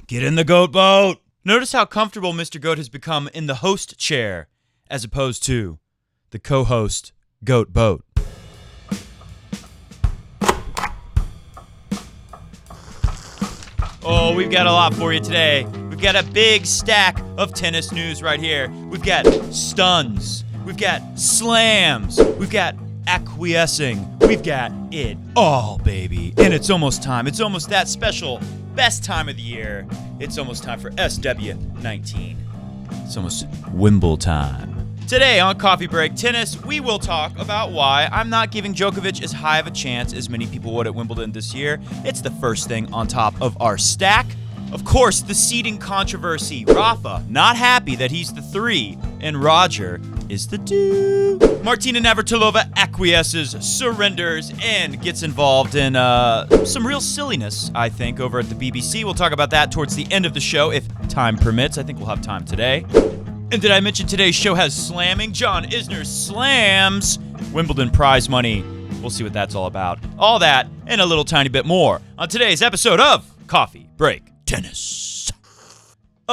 Get in the goat boat. Notice how comfortable Mr. Goat has become in the host chair as opposed to the co-host goat boat. Oh, we've got a lot for you today. We've got a big stack of tennis news right here. We've got stuns. We've got slams. We've got acquiescing. We've got it all, baby. And it's almost time. It's almost that special, best time of the year. It's almost time for SW19. It's almost Wimbledon time. Today on Coffee Break Tennis, we will talk about why I'm not giving Djokovic as high of a chance as many people would at Wimbledon this year. It's the first thing on top of our stack. Of course, the seeding controversy. Rafa, not happy that he's the 3, and Roger is the 2. Martina Navratilova acquiesces, surrenders, and gets involved in some real silliness, I think, over at the BBC. We'll talk about that towards the end of the show, if time permits. I think we'll have time today. And did I mention today's show has slamming? John Isner slams Wimbledon prize money. We'll see what that's all about. All that and a little tiny bit more on today's episode of Coffee Break Tennis.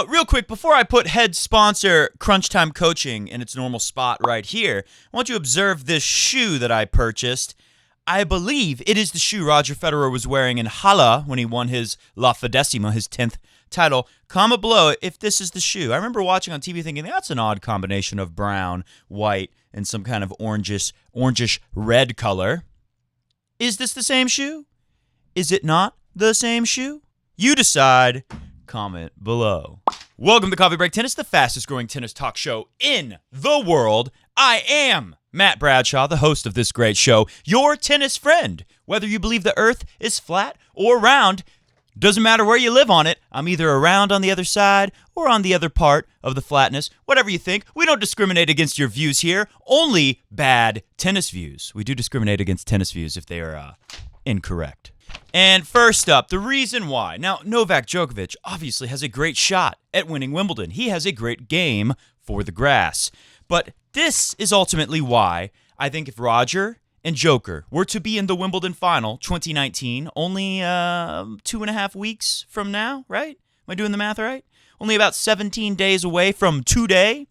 Real quick, before I put head sponsor Crunch Time Coaching in its normal spot right here, I want you to observe this shoe that I purchased. I believe it is the shoe Roger Federer was wearing in Halle when he won his La Fedesima, his 10th title. Comment below if this is the shoe. I remember watching on TV thinking, that's an odd combination of brown, white, and some kind of orangish red color. Is this the same shoe? Is it not the same shoe? You decide. Comment below. Welcome to Coffee Break Tennis, the fastest growing tennis talk show in the world. I am Matt Bradshaw, the host of this great show, your tennis friend. Whether you believe the earth is flat or round, doesn't matter where you live on it. I'm either around on the other side or on the other part of the flatness. Whatever you think, we don't discriminate against your views here. Only bad tennis views. We do discriminate against tennis views if they are incorrect. And first up, the reason why. Now, Novak Djokovic obviously has a great shot at winning Wimbledon. He has a great game for the grass. But this is ultimately why I think if Roger and Joker were to be in the Wimbledon final 2019, only 2.5 weeks from now, right? Am I doing the math right? Only about 17 days away from today.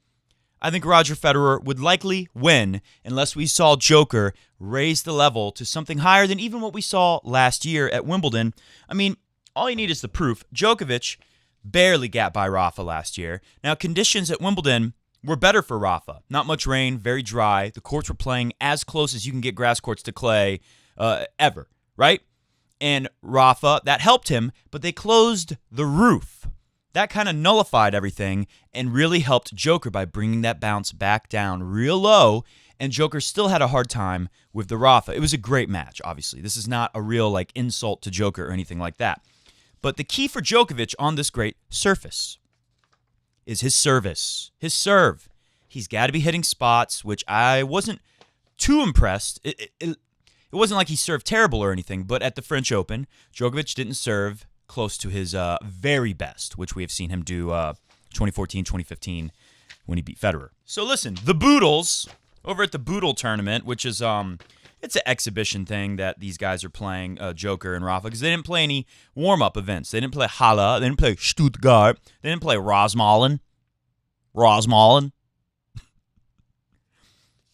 I think Roger Federer would likely win unless we saw Joker raise the level to something higher than even what we saw last year at Wimbledon. I mean, all you need is the proof. Djokovic barely got by Rafa last year. Now, conditions at Wimbledon were better for Rafa. Not much rain, very dry. The courts were playing as close as you can get grass courts to clay ever, right? And Rafa, that helped him, but they closed the roof. That kind of nullified everything and really helped Joker by bringing that bounce back down real low, and Joker still had a hard time with the Rafa. It was a great match, obviously. This is not a real insult to Joker or anything like that. But the key for Djokovic on this great surface is his service, his serve. He's got to be hitting spots, which I wasn't too impressed. It wasn't like he served terrible or anything, but at the French Open, Djokovic didn't serve close to his very best, which we have seen him do 2014, 2015 when he beat Federer. So listen, the Boodles over at the Boodle tournament, which is it's an exhibition thing that these guys are playing, Joker and Rafa, because they didn't play any warm-up events. They didn't play Halle. They didn't play Stuttgart. They didn't play Rosmalen.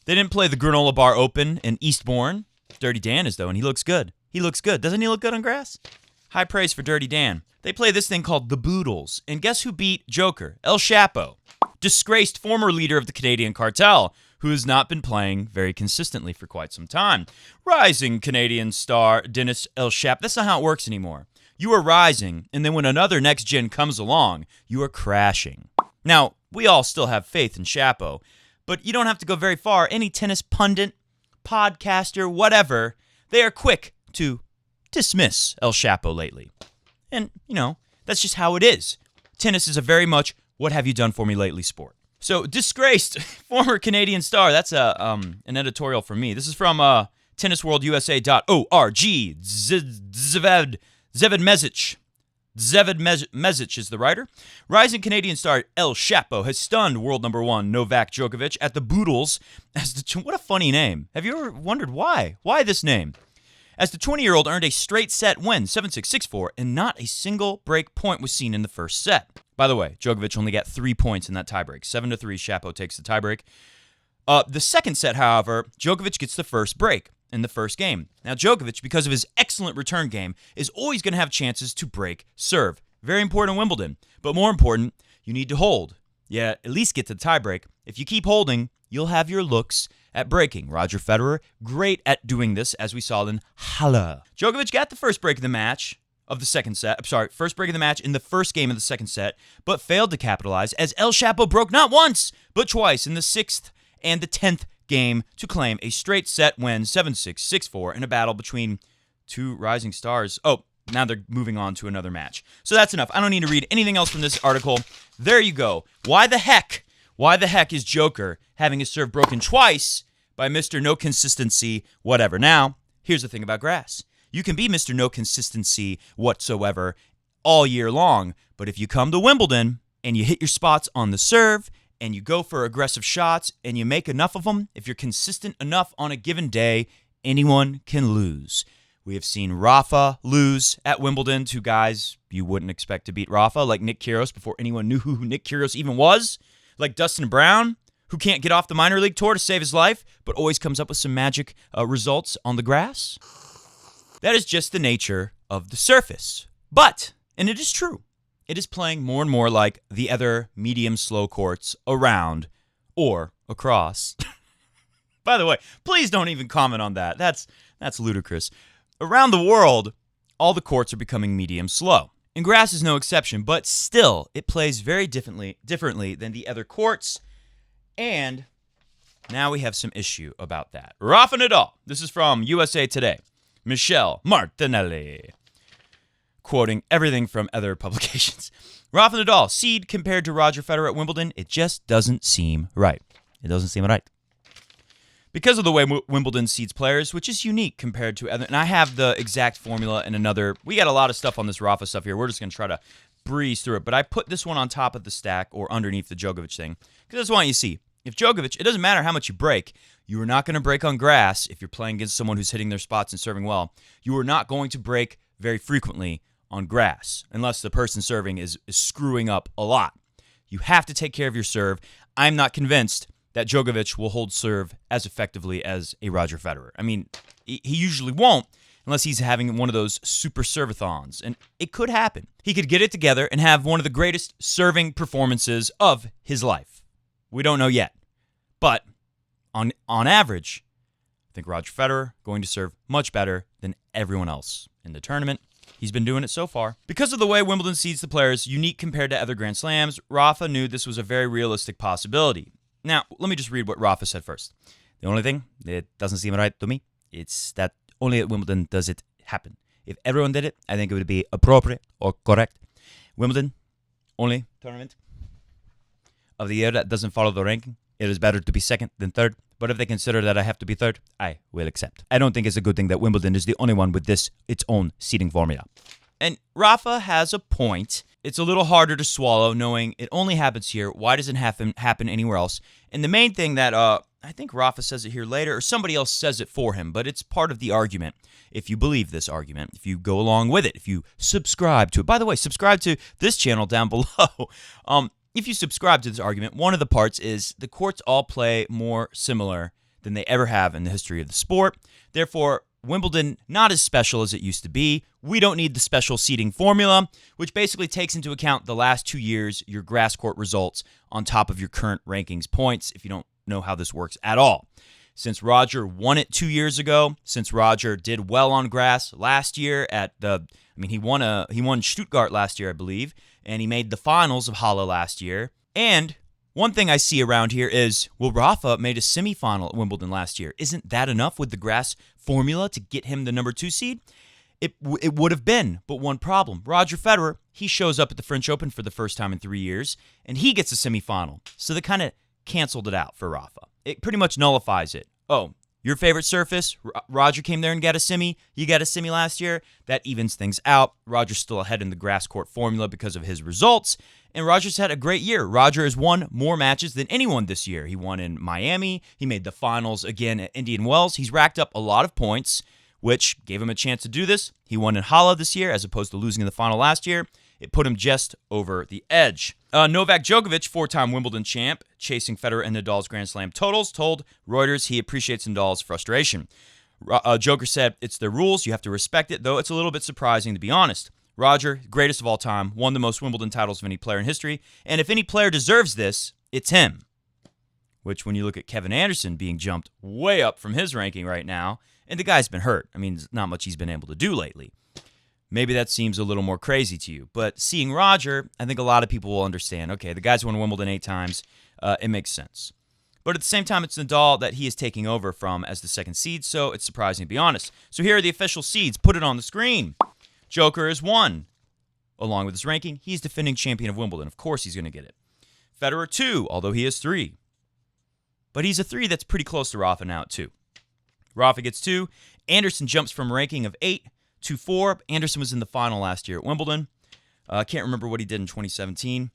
They didn't play the Granola Bar Open in Eastbourne. Dirty Dan is, though, and he looks good. He looks good. Doesn't he look good on grass? High praise for Dirty Dan. They play this thing called the Boodles, and guess who beat Joker? El Chapo, disgraced former leader of the Canadian cartel, who has not been playing very consistently for quite some time. Rising Canadian star Dennis El Chapo. That's not how it works anymore. You are rising, and then when another next gen comes along, you are crashing. Now, we all still have faith in Chapo, but you don't have to go very far. Any tennis pundit, podcaster, whatever, they are quick to dismiss El Chapo lately. And, that's just how it is. Tennis is a very much what have you done for me lately sport. So, disgraced former Canadian star. That's an editorial from me. This is from tennisworldusa.org. Zvered Mesic is the writer. Rising Canadian star El Chapo has stunned world number 1 Novak Djokovic at the Boodles. What a funny name. Have you ever wondered why? Why this name? as the 20-year-old earned a straight set win, 7-6, 6-4, and not a single break point was seen in the first set. By the way, Djokovic only got 3 points in that tiebreak. 7-3, Shapo takes the tiebreak. The second set, however, Djokovic gets the first break in the first game. Now, Djokovic, because of his excellent return game, is always going to have chances to break serve. Very important in Wimbledon. But more important, you need to hold. Yeah, at least get to the tiebreak. If you keep holding, you'll have your looks at breaking. Roger Federer, great at doing this, as we saw in Halle. Djokovic got the first break of the match of the second set. First break of the match in the first game of the second set, but failed to capitalize as El Chapo broke not once, but twice in the 6th and the 10th game to claim a straight set win, 7-6, 6-4, in a battle between two rising stars. Oh, now they're moving on to another match. So that's enough. I don't need to read anything else from this article. There you go. Why the heck is Joker having his serve broken twice by Mr. No Consistency whatever? Now, here's the thing about grass. You can be Mr. No Consistency whatsoever all year long, but if you come to Wimbledon and you hit your spots on the serve and you go for aggressive shots and you make enough of them, if you're consistent enough on a given day, anyone can lose. We have seen Rafa lose at Wimbledon to guys you wouldn't expect to beat Rafa, like Nick Kyrgios before anyone knew who Nick Kyrgios even was, like Dustin Brown, who can't get off the minor league tour to save his life, but always comes up with some magic results on the grass. That is just the nature of the surface. But, and it is true, it is playing more and more like the other medium-slow courts around or across. By the way, please don't even comment on that. That's ludicrous. Around the world, all the courts are becoming medium-slow. And grass is no exception, but still, it plays very differently than the other courts. And now we have some issue about that. Rafa Nadal. This is from USA Today. Michelle Martinelli. Quoting everything from other publications. Rafa Nadal, seed compared to Roger Federer at Wimbledon, it just doesn't seem right. It doesn't seem right. Because of the way Wimbledon seeds players, which is unique compared to other, and I have the exact formula in another. We got a lot of stuff on this Rafa stuff here. We're just going to try to breeze through it. But I put this one on top of the stack or underneath the Djokovic thing because I just want you to see. If Djokovic, it doesn't matter how much you break. You are not going to break on grass if you're playing against someone who's hitting their spots and serving well. You are not going to break very frequently on grass unless the person serving is screwing up a lot. You have to take care of your serve. I'm not convinced that Djokovic will hold serve as effectively as a Roger Federer. I mean, he usually won't unless he's having one of those super serve-a-thons, and it could happen. He could get it together and have one of the greatest serving performances of his life. We don't know yet, but on average, I think Roger Federer going to serve much better than everyone else in the tournament. He's been doing it so far. Because of the way Wimbledon seeds the players, unique compared to other Grand Slams, Rafa knew this was a very realistic possibility. Now, let me just read what Rafa said first. The only thing that doesn't seem right to me, it's that only at Wimbledon does it happen. If everyone did it, I think it would be appropriate or correct. Wimbledon, only tournament of the year that doesn't follow the ranking. It is better to be second than third. But if they consider that I have to be third, I will accept. I don't think it's a good thing that Wimbledon is the only one with its own seeding formula. And Rafa has a point. It's a little harder to swallow knowing it only happens here. Why doesn't it happen anywhere else? And the main thing that I think Rafa says it here later, or somebody else says it for him, but it's part of the argument. If you believe this argument, if you go along with it, if you subscribe to it. By the way, subscribe to this channel down below. If you subscribe to this argument, one of the parts is the courts all play more similar than they ever have in the history of the sport. Therefore, Wimbledon, not as special as it used to be. We don't need the special seeding formula, which basically takes into account the last 2 years, your grass court results on top of your current rankings points, if you don't know how this works at all. Since Roger won it 2 years ago, since Roger did well on grass last year he won Stuttgart last year, I believe, and he made the finals of Halle last year. And one thing I see around here is, well, Rafa made a semifinal at Wimbledon last year. Isn't that enough with the grass formula to get him the number 2 seed? It would have been, but one problem. Roger Federer, he shows up at the French Open for the first time in 3 years, and he gets a semifinal. So they kind of canceled it out for Rafa. It pretty much nullifies it. Oh, your favorite surface, Roger came there and got a semi. You got a semi last year. That evens things out. Roger's still ahead in the grass court formula because of his results. And Roger's had a great year. Roger has won more matches than anyone this year. He won in Miami. He made the finals again at Indian Wells. He's racked up a lot of points. which gave him a chance to do this. He won in Halle this year as opposed to losing in the final last year. It put him just over the edge. Novak Djokovic, 4-time Wimbledon champ, chasing Federer and Nadal's Grand Slam totals, told Reuters he appreciates Nadal's frustration. Joker said, "It's their rules. You have to respect it, though it's a little bit surprising, to be honest. Roger, greatest of all time, won the most Wimbledon titles of any player in history, and if any player deserves this, it's him." Which, when you look at Kevin Anderson being jumped way up from his ranking right now, and the guy's been hurt. I mean, there's not much he's been able to do lately. Maybe that seems a little more crazy to you. But seeing Roger, I think a lot of people will understand, okay, the guy's won Wimbledon 8 times. It makes sense. But at the same time, it's Nadal that he is taking over from as the second seed, so it's surprising to be honest. So here are the official seeds. Put it on the screen. Joker is 1. Along with his ranking, he's defending champion of Wimbledon. Of course he's going to get it. Federer 2, although he is 3. But he's a 3 that's pretty close to Rafa now at 2. Rafa gets 2. Anderson jumps from a ranking of 8 to 4. Anderson was in the final last year at Wimbledon. I can't remember what he did in 2017.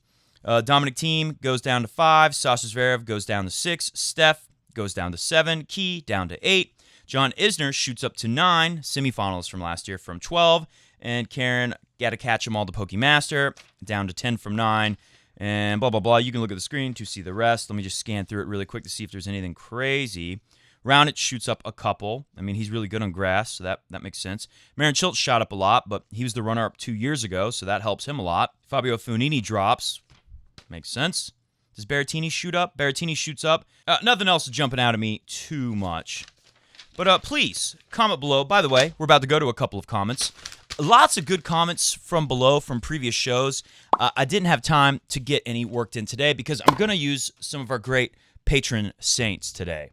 Dominic Thiem goes down to 5. Sasha Zverev goes down to 6. Steph goes down to 7. Key down to 8. John Isner shoots up to 9. Semifinals from last year from 12. And Karen got to catch him all the Pokemaster down to 10 from 9. And blah, blah, blah. You can look at the screen to see the rest. Let me just scan through it really quick to see if there's anything crazy. Raonic shoots up a couple. I mean, he's really good on grass, so that makes sense. Marin Cilic shot up a lot, but he was the runner-up 2 years ago, so that helps him a lot. Fabio Fognini drops. Makes sense. Does Berrettini shoot up? Berrettini shoots up. Nothing else is jumping out at me too much. But please, comment below. By the way, we're about to go to a couple of comments. Lots of good comments from below from previous shows. I didn't have time to get any worked in today because I'm going to use some of our great patron saints today.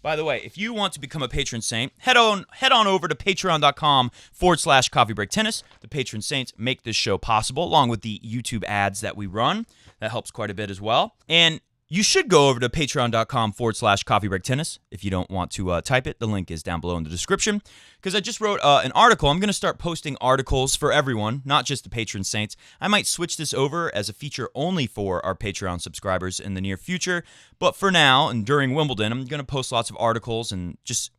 By the way, if you want to become a patron saint, head on over to patreon.com/coffeebreaktennis. The patron saints make this show possible, along with the YouTube ads that we run. That helps quite a bit as well. And you should go over to patreon.com/coffeebreaktennis if you don't want to type it. The link is down below in the description. Because I just wrote an article. I'm going to start posting articles for everyone, not just the patron saints. I might switch this over as a feature only for our Patreon subscribers in the near future. But for now, and during Wimbledon, I'm going to post lots of articles and just...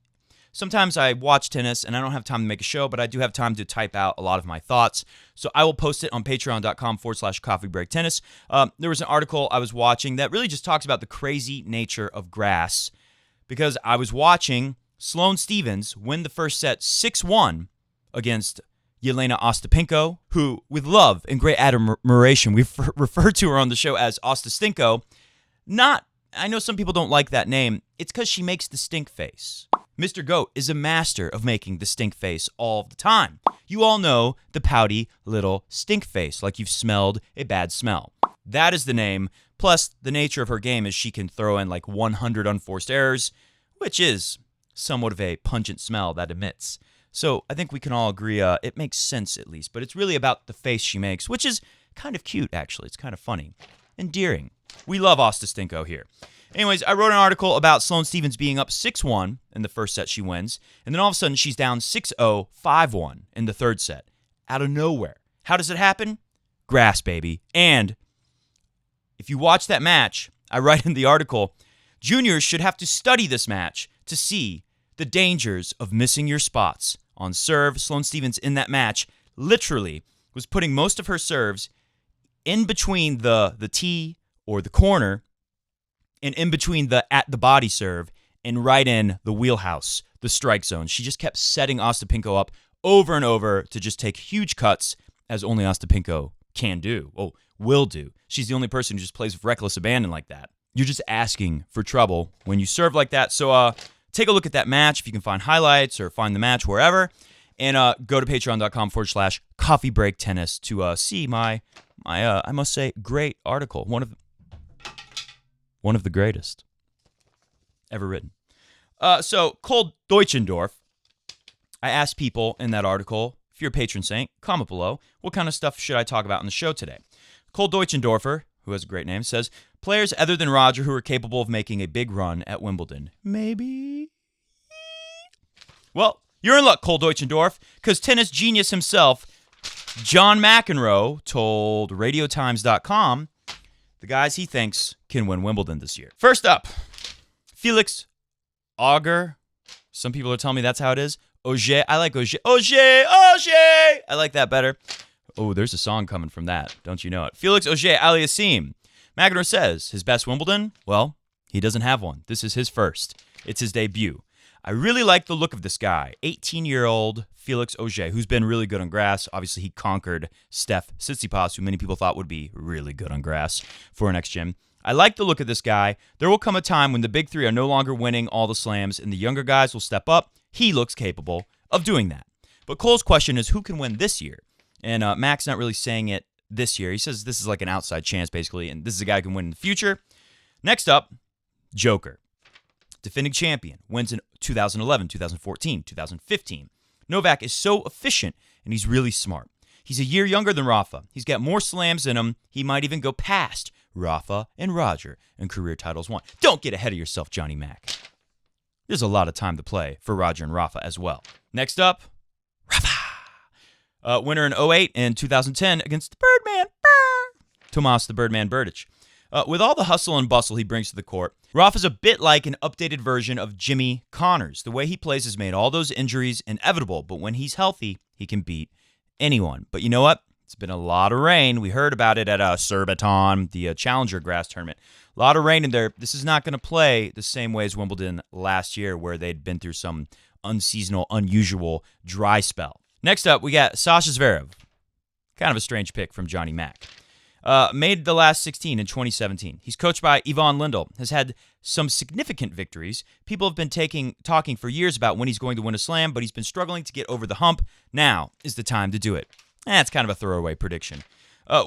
Sometimes I watch tennis and I don't have time to make a show, but I do have time to type out a lot of my thoughts. So I will post it on patreon.com/coffeebreaktennis. There was an article I was watching that really just talks about the crazy nature of grass. Because I was watching Sloane Stephens win the first set 6-1 against Yelena Ostapenko, who, with love and great admiration, we've referred to her on the show as Ostastinko. I know some people don't like that name. It's because she makes the stink face. Mr. Goat is a master of making the stink face all the time. You all know the pouty little stink face, like you've smelled a bad smell. That is the name, plus the nature of her game is she can throw in like 100 unforced errors, which is somewhat of a pungent smell that emits. So I think we can all agree it makes sense at least, but it's really about the face she makes, which is kind of cute actually. It's kind of funny. Endearing. We love Ostastinko here. Anyways, I wrote an article about Sloane Stephens being up 6-1 in the first set she wins, and then all of a sudden she's down 6-0, 5-1 in the third set. Out of nowhere. How does it happen? Grass, baby. And if you watch that match, I write in the article, juniors should have to study this match to see the dangers of missing your spots. On serve, Sloane Stephens in that match literally was putting most of her serves in between the tee or the corner and in between the at-the-body serve and right in the wheelhouse, the strike zone. She just kept setting Ostapenko up over and over to just take huge cuts, as only Ostapenko can do. Oh, will do. She's the only person who just plays with reckless abandon like that. You're just asking for trouble when you serve like that. So take a look at that match if you can find highlights or find the match wherever. And go to patreon.com/coffeebreaktennis to see my I must say, great article. One of the greatest ever written. So, Cole Deutschendorf, I asked people in that article, if you're a patron saint, comment below, what kind of stuff should I talk about in the show today? Cole Deutschendorfer, who has a great name, says, players other than Roger who are capable of making a big run at Wimbledon. Maybe? Well, you're in luck, Cole Deutschendorf, because tennis genius himself, John McEnroe, told RadioTimes.com the guys he thinks can win Wimbledon this year. First up, Felix Auger. Some people are telling me that's how it is. Auger. I like Auger. Auger. I like that better. Oh, there's a song coming from that. Don't you know it? Felix Auger-Aliassime. McEnroe says his best Wimbledon? Well, he doesn't have one. This is his first. It's his debut. I really like the look of this guy. 18-year-old Felix Auger, who's been really good on grass. Obviously, he conquered Steph Tsitsipas, who many people thought would be really good on grass for next gen. I like the look of this guy. There will come a time when the big three are no longer winning all the slams, and the younger guys will step up. He looks capable of doing that. But Cole's question is, who can win this year? And Mac's not really saying it this year. He says this is like an outside chance, basically, and this is a guy who can win in the future. Next up, Joker. Defending champion. Wins in 2011, 2014, 2015. Novak is so efficient, and he's really smart. He's a year younger than Rafa. He's got more slams in him. He might even go past Rafa and Roger in career titles won. Don't get ahead of yourself, Johnny Mac. There's a lot of time to play for Roger and Rafa as well. Next up, Rafa. Winner in 2008 and 2010 against the Birdman, Tomas the Birdman Berdych. With all the hustle and bustle he brings to the court, Rafa's a bit like an updated version of Jimmy Connors. The way he plays has made all those injuries inevitable, but when he's healthy, he can beat anyone. But you know what? It's been a lot of rain. We heard about it at Surbiton, the Challenger grass tournament. A lot of rain in there. This is not going to play the same way as Wimbledon last year, where they'd been through some unseasonal, unusual dry spell. Next up, we got Sasha Zverev. Kind of a strange pick from Johnny Mac. Made the last 16 in 2017. He's coached by Yvonne Lindell, has had some significant victories. People have been talking for years about when he's going to win a slam, but he's been struggling to get over the hump. Now is the time to do it. That's kind of a throwaway prediction.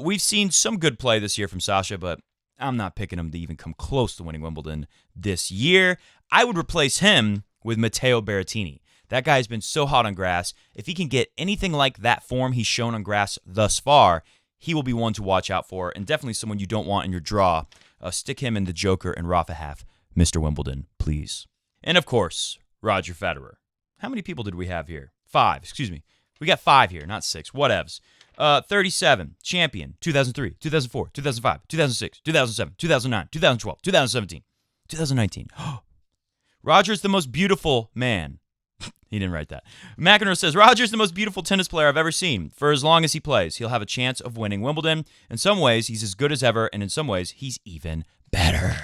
We've seen some good play this year from Sasha, but I'm not picking him to even come close to winning Wimbledon this year. I would replace him with Matteo Berrettini. That guy has been so hot on grass. If he can get anything like that form he's shown on grass thus far, he will be one to watch out for, and definitely someone you don't want in your draw. Stick him in the Joker and Rafa half. Mr. Wimbledon, please. And of course, Roger Federer. How many people did we have here? 5, excuse me. We got 5 here, not 6. Whatevs. 37, champion, 2003, 2004, 2005, 2006, 2007, 2009, 2012, 2017, 2019. Roger's the most beautiful man. He didn't write that. McEnroe says, Roger's the most beautiful tennis player I've ever seen. For as long as he plays, he'll have a chance of winning Wimbledon. In some ways, he's as good as ever, and in some ways, he's even better.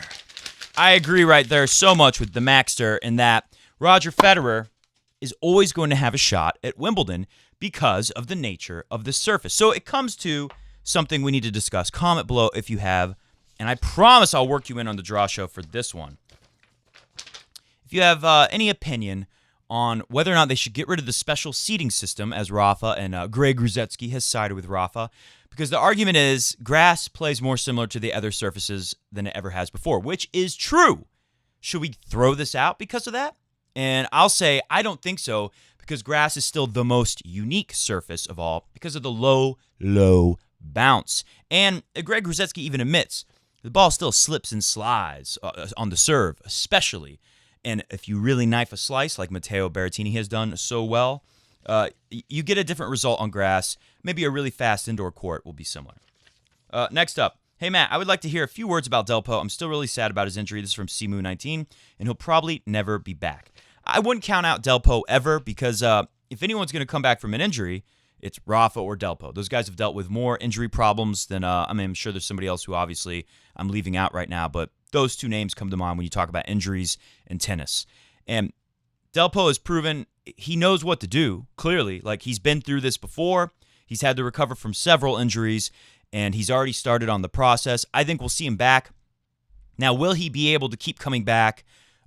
I agree right there so much with the Maxter in that Roger Federer is always going to have a shot at Wimbledon because of the nature of the surface. So it comes to something we need to discuss. Comment below if you have, and I promise I'll work you in on the draw show for this one. If you have any opinion on whether or not they should get rid of the special seating system, as Rafa and Greg Ruzetsky has sided with Rafa, because the argument is grass plays more similar to the other surfaces than it ever has before, which is true. Should we throw this out because of that? And I'll say I don't think so, because grass is still the most unique surface of all because of the low bounce. And Greg Ruzetsky even admits the ball still slips and slides on the serve, especially. And if you really knife a slice like Matteo Berrettini has done so well, you get a different result on grass. Maybe a really fast indoor court will be similar. Next up, hey Matt, I would like to hear a few words about Delpo. I'm still really sad about his injury. This is from Simu19, and he'll probably never be back. I wouldn't count out Delpo ever because if anyone's going to come back from an injury, it's Rafa or Delpo. Those guys have dealt with more injury problems than, I'm sure there's somebody else who obviously I'm leaving out right now, but those two names come to mind when you talk about injuries in tennis. And Delpo has proven he knows what to do, clearly. Like, he's been through this before. He's had to recover from several injuries, and he's already started on the process. I think we'll see him back. Now, will he be able to keep coming back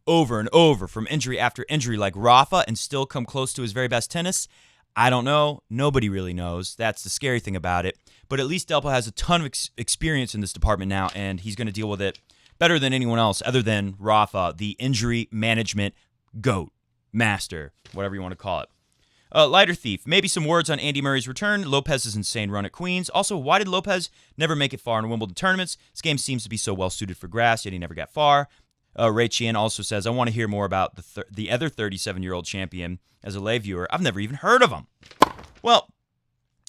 over and over from injury after injury like Rafa and still come close to his very best tennis? I don't know. Nobody really knows. That's the scary thing about it. But at least Delpo has a ton of experience in this department now, and he's going to deal with it better than anyone else other than Rafa, the injury management GOAT, master, whatever you want to call it. Lighter Thief, maybe some words on Andy Murray's return, Lopez's insane run at Queens. Also, why did Lopez never make it far in Wimbledon tournaments? This game seems to be so well suited for grass, yet he never got far. Ray Chien also says, I want to hear more about the other 37-year-old champion as a lay viewer. I've never even heard of him. Well,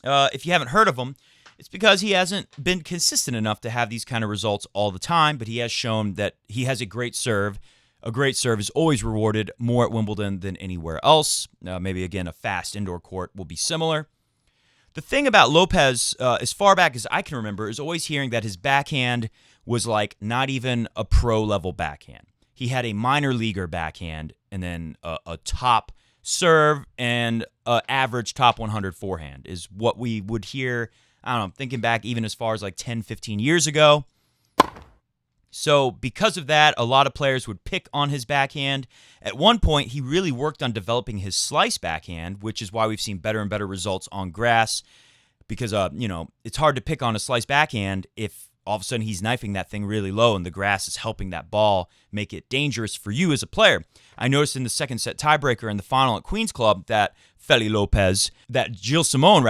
if you haven't heard of him, it's because he hasn't been consistent enough to have these kind of results all the time, but he has shown that he has a great serve. A great serve is always rewarded more at Wimbledon than anywhere else. Maybe, again, a fast indoor court will be similar. The thing about Lopez, as far back as I can remember, is always hearing that his backhand was like not even a pro-level backhand. He had a minor leaguer backhand and then a top serve and average top 100 forehand is what we would hear, I don't know, thinking back even as far as like 10, 15 years ago. So because of that, a lot of players would pick on his backhand. At one point, he really worked on developing his slice backhand, which is why we've seen better and better results on grass. Because, it's hard to pick on a slice backhand if all of a sudden he's knifing that thing really low and the grass is helping that ball make it dangerous for you as a player. I noticed in the second set tiebreaker in the final at Queen's Club that Gilles Simon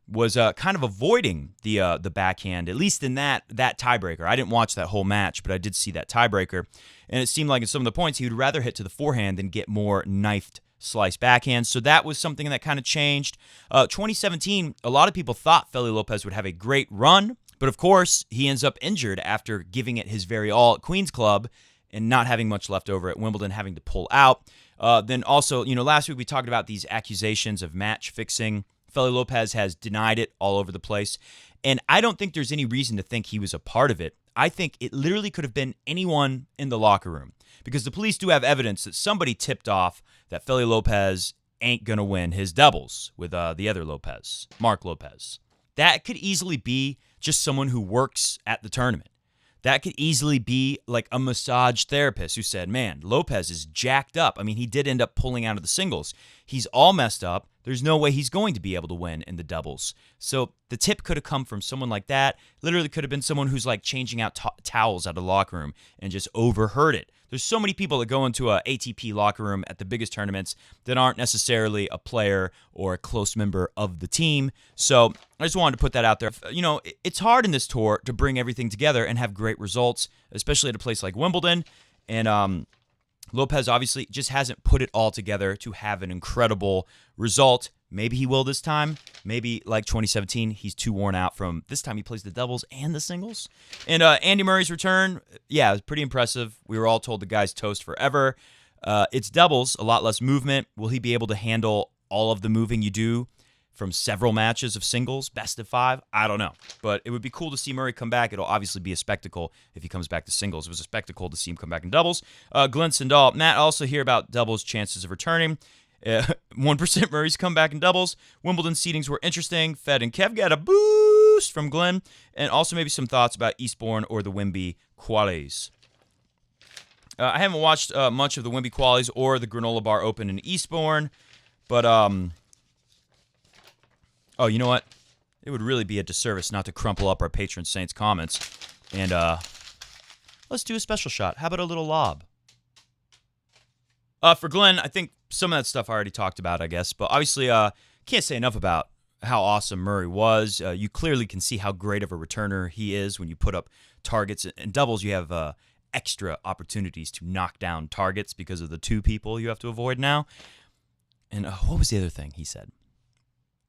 was kind of avoiding the backhand, at least in that tiebreaker. I didn't watch that whole match, but I did see that tiebreaker. And it seemed like in some of the points he would rather hit to the forehand than get more knifed slice backhand. So that was something that kind of changed. 2017, a lot of people thought Feli Lopez would have a great run, but of course, he ends up injured after giving it his very all at Queen's Club and not having much left over at Wimbledon, having to pull out. Then also, last week we talked about these accusations of match fixing. Feli Lopez has denied it all over the place, and I don't think there's any reason to think he was a part of it. I think it literally could have been anyone in the locker room, because the police do have evidence that somebody tipped off that Feli Lopez ain't going to win his doubles with the other Lopez, Mark Lopez. That could easily be just someone who works at the tournament. That could easily be like a massage therapist who said, man, Lopez is jacked up. I mean, he did end up pulling out of the singles. He's all messed up. There's no way he's going to be able to win in the doubles. So the tip could have come from someone like that. Literally could have been someone who's like changing out towels out of the locker room and just overheard it. There's so many people that go into a ATP locker room at the biggest tournaments that aren't necessarily a player or a close member of the team. So I just wanted to put that out there. It's hard in this tour to bring everything together and have great results, especially at a place like Wimbledon. And Lopez obviously just hasn't put it all together to have an incredible result. Maybe he will this time. Maybe like 2017, he's too worn out from this time he plays the doubles and the singles. And Andy Murray's return, yeah, it was pretty impressive. We were all told the guy's toast forever. It's doubles, a lot less movement. Will he be able to handle all of the moving you do from several matches of singles, best of 5? I don't know. But it would be cool to see Murray come back. It'll obviously be a spectacle if he comes back to singles. It was a spectacle to see him come back in doubles. Glenn Sindall, Matt, also hear about doubles chances of returning. 1% Murray's comeback in doubles. Wimbledon seedings were interesting. Fed and Kev got a boost from Glenn. And also maybe some thoughts about Eastbourne or the Wimby qualies. I haven't watched much of the Wimby qualies or the Granola Bar Open in Eastbourne. But, you know what? It would really be a disservice not to crumple up our patron saints' comments. And let's do a special shot. How about a little lob? For Glenn, I think some of that stuff I already talked about, I guess. But obviously, can't say enough about how awesome Murray was. You clearly can see how great of a returner he is when you put up targets. In doubles, you have extra opportunities to knock down targets because of the 2 people you have to avoid now. And what was the other thing he said?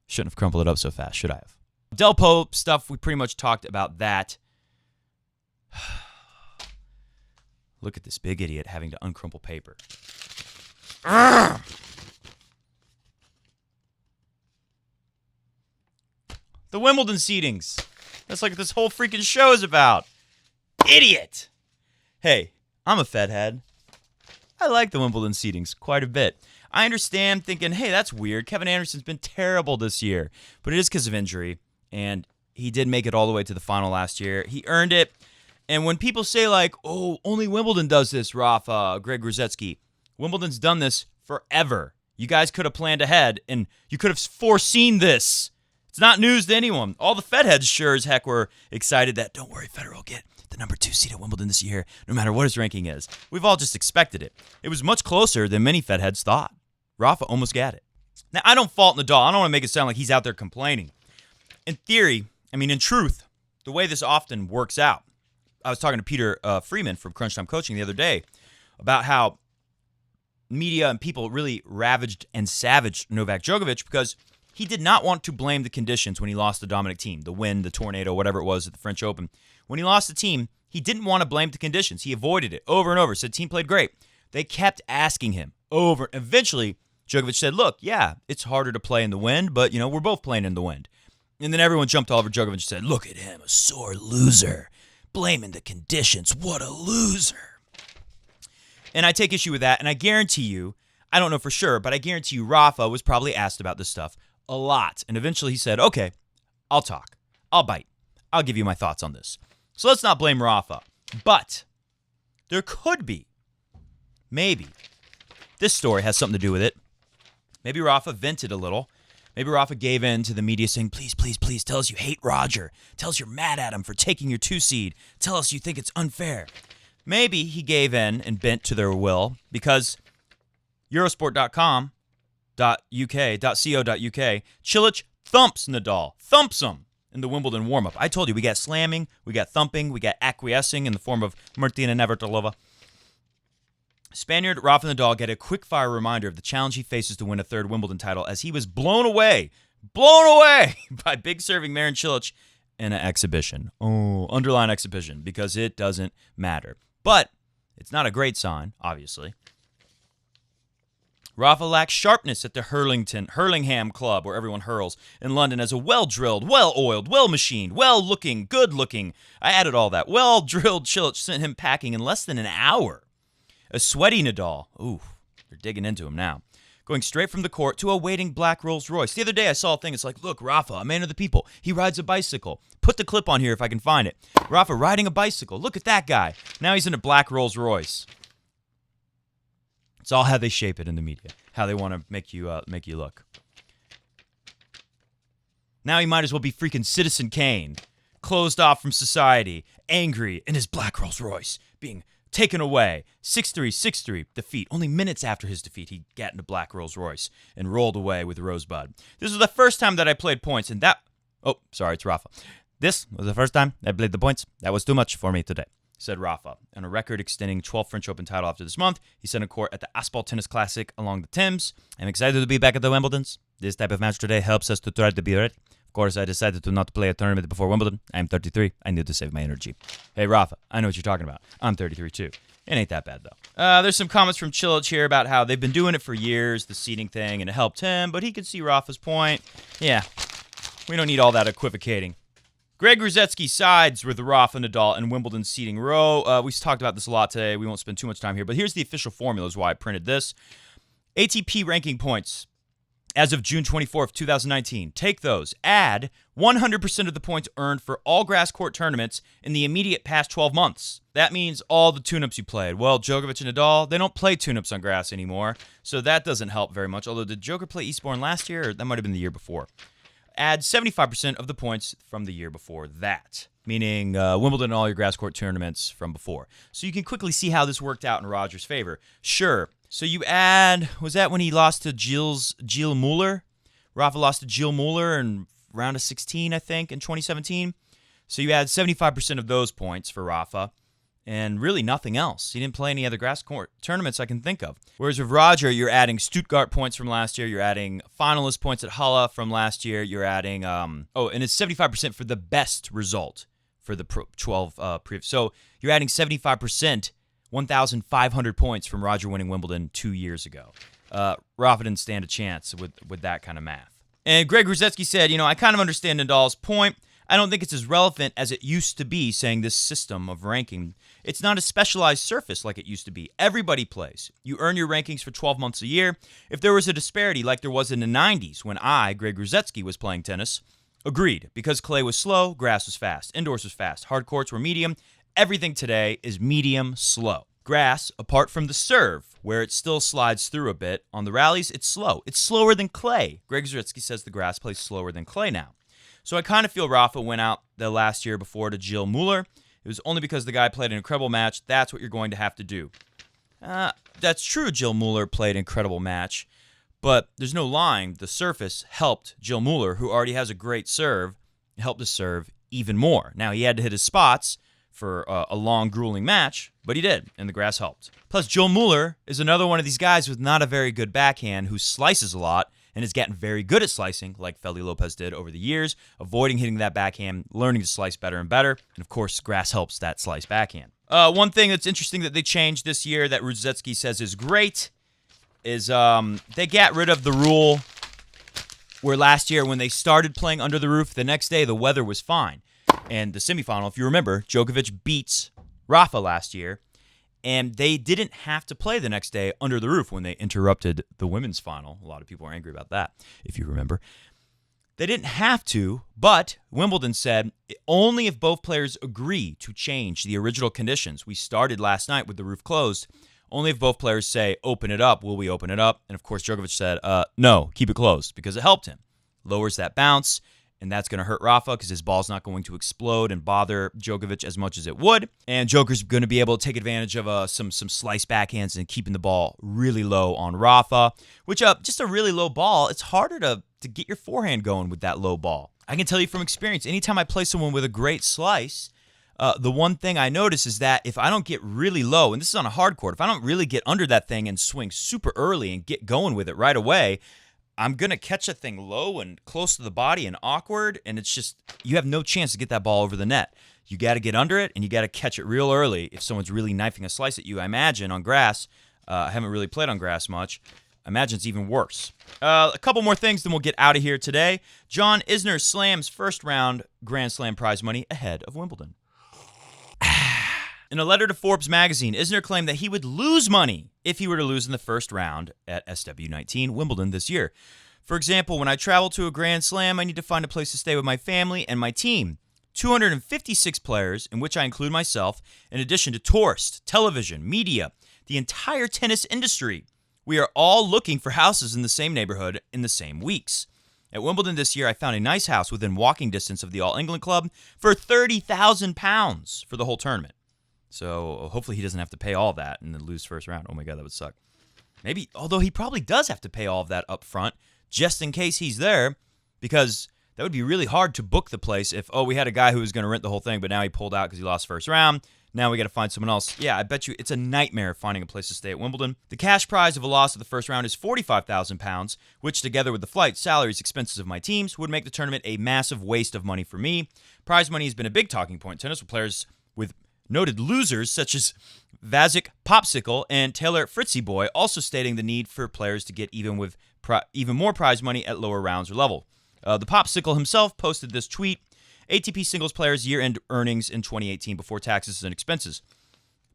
Shouldn't have crumpled it up so fast, should I have? Del Pope stuff, we pretty much talked about that. Look at this big idiot having to uncrumple paper. The Wimbledon seedings. That's like this whole freaking show is about. Idiot! Hey, I'm a Fed head. I like the Wimbledon seedings quite a bit. I understand thinking, hey, that's weird. Kevin Anderson's been terrible this year. But it is because of injury. And he did make it all the way to the final last year. He earned it. And when people say like, oh, only Wimbledon does this, Rafa, Greg Ruzetsky. Wimbledon's done this forever. You guys could have planned ahead, and you could have foreseen this. It's not news to anyone. All the Fed heads sure as heck were excited that, don't worry, Federer will get the number 2 seed at Wimbledon this year, no matter what his ranking is. We've all just expected it. It was much closer than many Fed heads thought. Rafa almost got it. Now, I don't fault Nadal. I don't want to make it sound like he's out there complaining. In theory, in truth, the way this often works out, I was talking to Peter Freeman from Crunch Time Coaching the other day about how media and people really ravaged and savaged Novak Djokovic because he did not want to blame the conditions when he lost the Dominic Thiem, the wind, the tornado, whatever it was at the French Open. When he lost the team, he didn't want to blame the conditions. He avoided it over and over. Said team played great. They kept asking him over. Eventually, Djokovic said, look, yeah, it's harder to play in the wind, but, we're both playing in the wind. And then everyone jumped all over Djokovic and said, look at him, a sore loser. Blaming the conditions. What a loser. And I take issue with that, and I guarantee you, I don't know for sure, but I guarantee you Rafa was probably asked about this stuff a lot. And eventually he said, okay, I'll talk. I'll bite. I'll give you my thoughts on this. So let's not blame Rafa. But there could be, maybe, this story has something to do with it. Maybe Rafa vented a little. Maybe Rafa gave in to the media saying, please, please, please, tell us you hate Roger. Tell us you're mad at him for taking your 2 seed. Tell us you think it's unfair. Maybe he gave in and bent to their will because Eurosport.com.uk, Cilic thumps Nadal. Thumps him in the Wimbledon warm-up. I told you, we got slamming, we got thumping, we got acquiescing in the form of Martina Navratilova. Spaniard Rafa Nadal get a quick-fire reminder of the challenge he faces to win a third Wimbledon title as he was blown away by big-serving Marin Cilic in an exhibition. Oh, underline exhibition, because it doesn't matter. But it's not a great sign, obviously. Rafa lacks sharpness at the Hurlingham Club, where everyone hurls, in London as a well-drilled, well-oiled, well-machined, well-looking, good-looking, I added all that, well-drilled Cilic sent him packing in less than an hour. A sweaty Nadal, ooh, they're digging into him now, going straight from the court to a waiting black Rolls Royce. The other day I saw a thing, it's like, look, Rafa, a man of the people, he rides a bicycle. Put the clip on here if I can find it. Rafa riding a bicycle, look at that guy. Now he's in a black Rolls Royce. It's all how they shape it in the media, how they want to make you look. Now he might as well be freaking Citizen Kane, closed off from society, angry in his black Rolls Royce, being taken away. 6-3, 6-3, defeat. Only minutes after his defeat, he got into black Rolls Royce and rolled away with Rosebud. This was the first time that I played points, and that... Oh, sorry, it's Rafa. This was the first time I played the points. That was too much for me today, said Rafa. On a record-extending 12th French Open title after this month, he set a court at the Asphalt Tennis Classic along the Thames. I'm excited to be back at the Wimbledons. This type of match today helps us to try to be ready. Of course, I decided to not play a tournament before Wimbledon. I'm 33. I need to save my energy. Hey, Rafa, I know what you're talking about. I'm 33, too. It ain't that bad, though. There's some comments from Cilic here about how they've been doing it for years, the seeding thing, and it helped him, but he could see Rafa's point. Yeah, we don't need all that equivocating. Greg Ruzetsky sides with Rafa Nadal and Wimbledon seeding row. We talked about this a lot today. We won't spend too much time here, but here's the official formula is why I printed this. ATP ranking points as of June 24th, 2019. Take those. Add 100% of the points earned for all grass court tournaments in the immediate past 12 months. That means all the tune-ups you played. Well, Djokovic and Nadal, they don't play tune-ups on grass anymore, so that doesn't help very much. Although, did Joker play Eastbourne last year? Or that might have been the year before. Add 75% of the points from the year before that, meaning Wimbledon and all your grass court tournaments from before. So you can quickly see how this worked out in Roger's favor. Sure. So you add, was that when he lost to Gilles Muller? Rafa lost to Gilles Muller in round of 16, I think, in 2017. So you add 75% of those points for Rafa, and really nothing else. He didn't play any other grass court tournaments I can think of. Whereas with Roger, you're adding Stuttgart points from last year, you're adding finalist points at Halle from last year, you're adding, and it's 75% for the best result for the 12 previous. So you're adding 75%, 1,500 points from Roger winning Wimbledon 2 years ago. Rafa didn't stand a chance with that kind of math. And Greg Ruzetsky said, I kind of understand Nadal's point. I don't think it's as relevant as it used to be, saying this system of ranking. It's not a specialized surface like it used to be. Everybody plays. You earn your rankings for 12 months a year. If there was a disparity like there was in the 90s when I, Greg Ruzetsky, was playing tennis, agreed. Because clay was slow, grass was fast, indoors was fast, hard courts were medium. Everything today is medium slow. Grass, apart from the serve, where it still slides through a bit, on the rallies, it's slow. It's slower than clay. Greg Zuritsky says the grass plays slower than clay now. So I kind of feel Rafa went out the last year before to Gilles Muller. It was only because the guy played an incredible match. That's what you're going to have to do. That's true, Gilles Muller played an incredible match, but there's no lying. The surface helped Gilles Muller, who already has a great serve, helped his serve even more. Now, he had to hit his spots for a long, grueling match, but he did, and the grass helped. Plus, Gilles Muller is another one of these guys with not a very good backhand who slices a lot and has gotten very good at slicing, like Feli Lopez did over the years, avoiding hitting that backhand, learning to slice better and better, and of course, grass helps that slice backhand. One thing that's interesting that they changed this year that Ruzetsky says is great is they got rid of the rule where last year when they started playing under the roof, the next day the weather was fine. And the semifinal, if you remember, Djokovic beats Rafa last year, and they didn't have to play the next day under the roof when they interrupted the women's final. A lot of people are angry about that, if you remember. They didn't have to, but Wimbledon said only if both players agree to change the original conditions. We started last night with the roof closed. Only if both players say, open it up, will we open it up? And of course, Djokovic said, no, keep it closed, because it helped him. Lowers that bounce, and that's going to hurt Rafa because his ball's not going to explode and bother Djokovic as much as it would. And Joker's going to be able to take advantage of some slice backhands and keeping the ball really low on Rafa, which just a really low ball, it's harder to get your forehand going with that low ball. I can tell you from experience, anytime I play someone with a great slice, the one thing I notice is that if I don't get really low, and this is on a hard court, if I don't really get under that thing and swing super early and get going with it right away, I'm going to catch a thing low and close to the body and awkward, and it's just, you have no chance to get that ball over the net. You got to get under it, and you got to catch it real early if someone's really knifing a slice at you. I imagine on grass, I haven't really played on grass much, I imagine it's even worse. A couple more things, then we'll get out of here today. John Isner slams first round Grand Slam prize money ahead of Wimbledon. In a letter to Forbes magazine, Isner claimed that he would lose money if he were to lose in the first round at SW19 Wimbledon this year. For example, when I travel to a Grand Slam, I need to find a place to stay with my family and my team. 256 players, in which I include myself, in addition to tourists, television, media, the entire tennis industry. We are all looking for houses in the same neighborhood in the same weeks. At Wimbledon this year, I found a nice house within walking distance of the All England Club for £30,000 for the whole tournament. So hopefully he doesn't have to pay all that and then lose first round. Oh my God, that would suck. Maybe, although he probably does have to pay all of that up front just in case he's there, because that would be really hard to book the place if, we had a guy who was going to rent the whole thing, but now he pulled out because he lost first round. Now we got to find someone else. Yeah, I bet you it's a nightmare finding a place to stay at Wimbledon. The cash prize of a loss of the first round is £45,000, which together with the flight, salaries, expenses of my teams would make the tournament a massive waste of money for me. Prize money has been a big talking point in tennis with players with noted losers such as Vasek Popsicle and Taylor Fritzy Boy also stating the need for players to get even more prize money at lower rounds or level. The Popsicle himself posted this tweet: ATP singles players' year-end earnings in 2018 before taxes and expenses.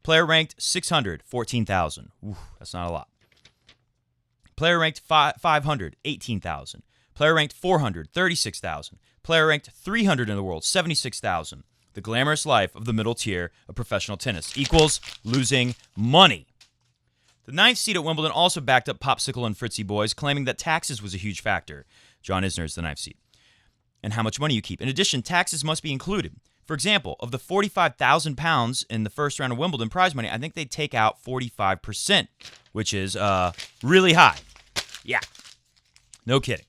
Player ranked 600, 14,000. Ooh, that's not a lot. Player ranked 500, 18,000. Player ranked 400, 36,000. Player ranked 300 in the world, 76,000. The glamorous life of the middle tier of professional tennis equals losing money. The ninth seed at Wimbledon also backed up Popsicle and Fritzy Boys, claiming that taxes was a huge factor. John Isner is the ninth seed. And how much money you keep. In addition, taxes must be included. For example, of the £45,000 in the first round of Wimbledon prize money, I think they take out 45%, which is really high. Yeah, no kidding.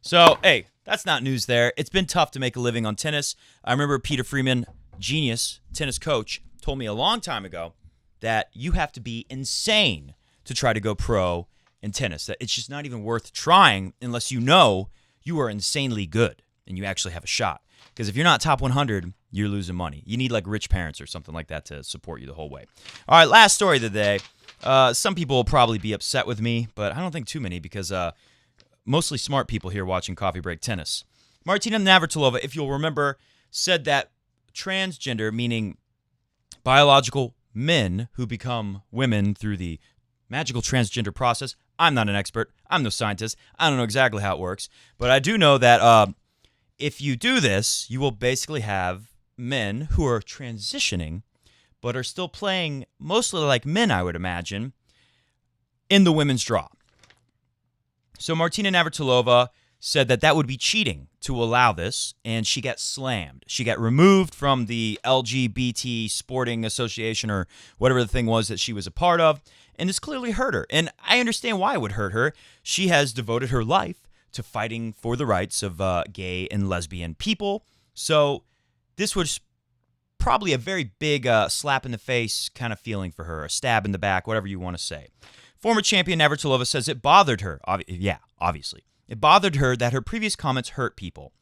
So, hey, that's not news there. It's been tough to make a living on tennis. I remember Peter Freeman, genius tennis coach, told me a long time ago that you have to be insane to try to go pro in tennis. That it's just not even worth trying unless you know you are insanely good and you actually have a shot. Because if you're not top 100, you're losing money. You need like rich parents or something like that to support you the whole way. All right, last story of the day. Some people will probably be upset with me, but I don't think too many because mostly smart people here watching Coffee Break Tennis. Martina Navratilova, if you'll remember, said that transgender, meaning biological men who become women through the magical transgender process. I'm not an expert. I'm no scientist. I don't know exactly how it works. But I do know that if you do this, you will basically have men who are transitioning but are still playing mostly like men, I would imagine, in the women's draw. So Martina Navratilova said that would be cheating to allow this, and she got slammed. She got removed from the LGBT Sporting Association or whatever the thing was that she was a part of, and this clearly hurt her. And I understand why it would hurt her. She has devoted her life to fighting for the rights of gay and lesbian people. So this was probably a very big slap in the face kind of feeling for her, a stab in the back, whatever you want to say. Former champion Navratilova says it bothered her. Obviously. It bothered her that her previous comments hurt people.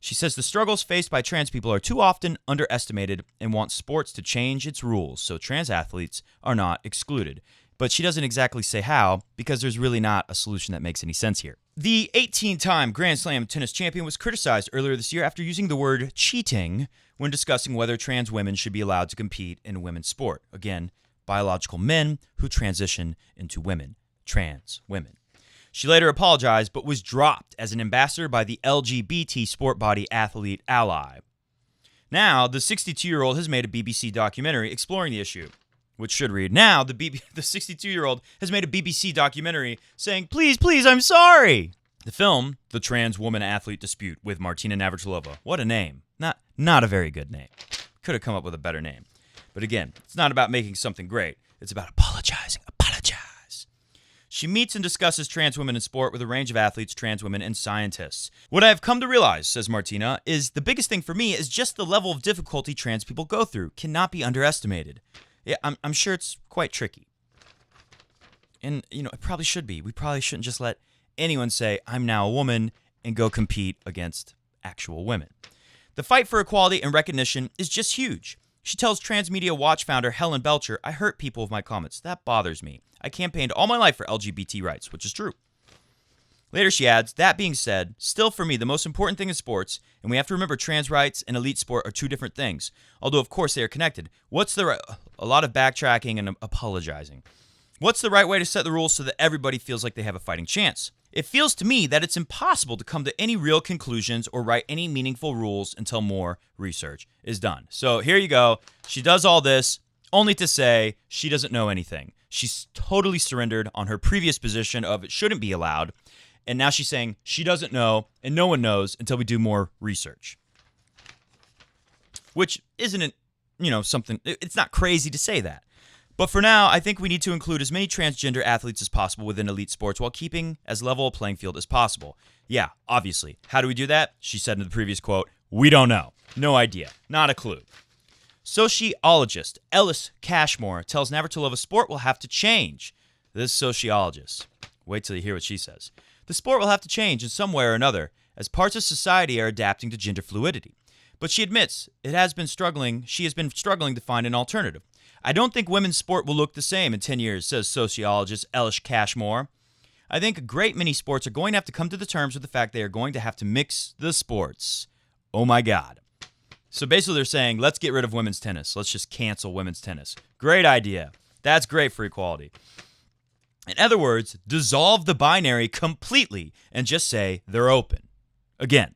She says the struggles faced by trans people are too often underestimated and wants sports to change its rules so trans athletes are not excluded. But she doesn't exactly say how, because there's really not a solution that makes any sense here. The 18-time Grand Slam tennis champion was criticized earlier this year after using the word cheating when discussing whether trans women should be allowed to compete in women's sport. Again, biological men who transition into women, trans women. She later apologized, but was dropped as an ambassador by the LGBT sport body Athlete Ally. Now, the 62-year-old has made a BBC documentary exploring the issue, which should read, now the 62-year-old has made a BBC documentary saying, please, please, I'm sorry. The film, The Trans Woman Athlete Dispute with Martina Navratilova. What a name. Not a very good name. Could have come up with a better name. But again, it's not about making something great. It's about apologizing. Apologize. She meets and discusses trans women in sport with a range of athletes, trans women, and scientists. What I have come to realize, says Martina, is the biggest thing for me is just the level of difficulty trans people go through cannot be underestimated. Yeah, I'm sure it's quite tricky. And, it probably should be. We probably shouldn't just let anyone say, I'm now a woman, and go compete against actual women. The fight for equality and recognition is just huge. She tells Transmedia Watch founder Helen Belcher, I hurt people with my comments. That bothers me. I campaigned all my life for LGBT rights, which is true. Later she adds, that being said, still for me, the most important thing is sports, and we have to remember trans rights and elite sport are two different things, although of course they are connected. A lot of backtracking and apologizing. What's the right way to set the rules so that everybody feels like they have a fighting chance? It feels to me that it's impossible to come to any real conclusions or write any meaningful rules until more research is done. So here you go. She does all this only to say she doesn't know anything. She's totally surrendered on her previous position of it shouldn't be allowed. And now she's saying she doesn't know and no one knows until we do more research. Which isn't, something, it's not crazy to say that. But for now, I think we need to include as many transgender athletes as possible within elite sports while keeping as level a playing field as possible. Yeah, obviously. How do we do that? She said in the previous quote, we don't know. No idea. Not a clue. Sociologist Ellis Cashmore tells Navratilova sport will have to change. This sociologist. Wait till you hear what she says. The sport will have to change in some way or another as parts of society are adapting to gender fluidity. But she admits she has been struggling to find an alternative. I don't think women's sport will look the same in 10 years, says sociologist Ellis Cashmore. I think a great many sports are going to have to come to the terms with the fact they are going to have to mix the sports. Oh my God. So basically they're saying, let's get rid of women's tennis. Let's just cancel women's tennis. Great idea. That's great for equality. In other words, dissolve the binary completely and just say they're open. Again,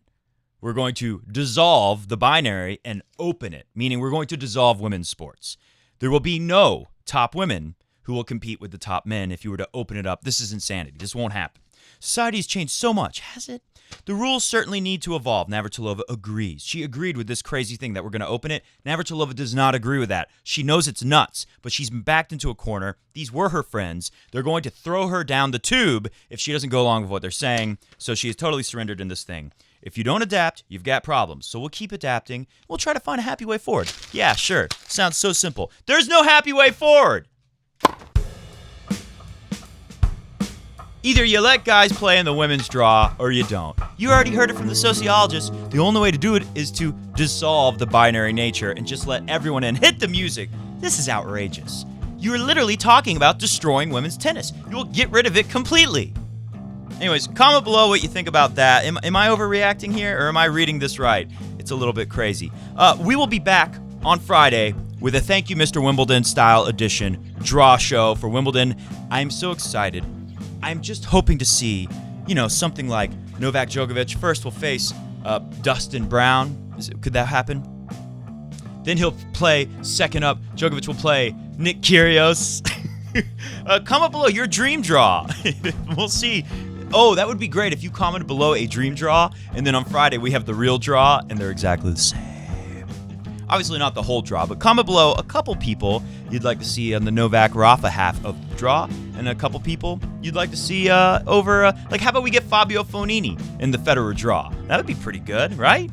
we're going to dissolve the binary and open it, meaning we're going to dissolve women's sports. There will be no top women who will compete with the top men if you were to open it up. This is insanity. This won't happen. Society has changed so much, has it? The rules certainly need to evolve. Navratilova agrees. She agreed with this crazy thing that we're going to open it. Navratilova does not agree with that. She knows it's nuts, but she's been backed into a corner. These were her friends. They're going to throw her down the tube if she doesn't go along with what they're saying. So she is totally surrendered in this thing. If you don't adapt, you've got problems. So we'll keep adapting. We'll try to find a happy way forward. Yeah, sure. Sounds so simple. There's no happy way forward. Either you let guys play in the women's draw or you don't. You already heard it from the sociologist. The only way to do it is to dissolve the binary nature and just let everyone in. Hit the music. This is outrageous. You're literally talking about destroying women's tennis. You will get rid of it completely. Anyways, comment below what you think about that. Am I overreacting here or am I reading this right? It's a little bit crazy. We will be back on Friday with a Thank You Mr. Wimbledon style edition draw show for Wimbledon. I'm so excited. I'm just hoping to see, something like Novak Djokovic first will face Dustin Brown. Could that happen? Then he'll play second up. Djokovic will play Nick Kyrgios. Comment below your dream draw. We'll see. Oh, that would be great if you commented below a dream draw, and then on Friday we have the real draw, and they're exactly the same. Obviously not the whole draw, but comment below a couple people you'd like to see on the Novak Rafa half of the draw, and a couple people you'd like to see over, how about we get Fabio Fognini in the Federer draw? That would be pretty good, right?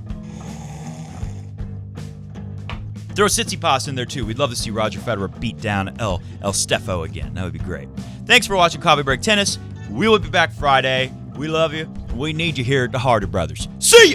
Throw Tsitsipas in there too. We'd love to see Roger Federer beat down El Stefo again. That would be great. Thanks for watching Coffee Break Tennis. We will be back Friday. We love you. We need you here at the Harder Brothers. See ya!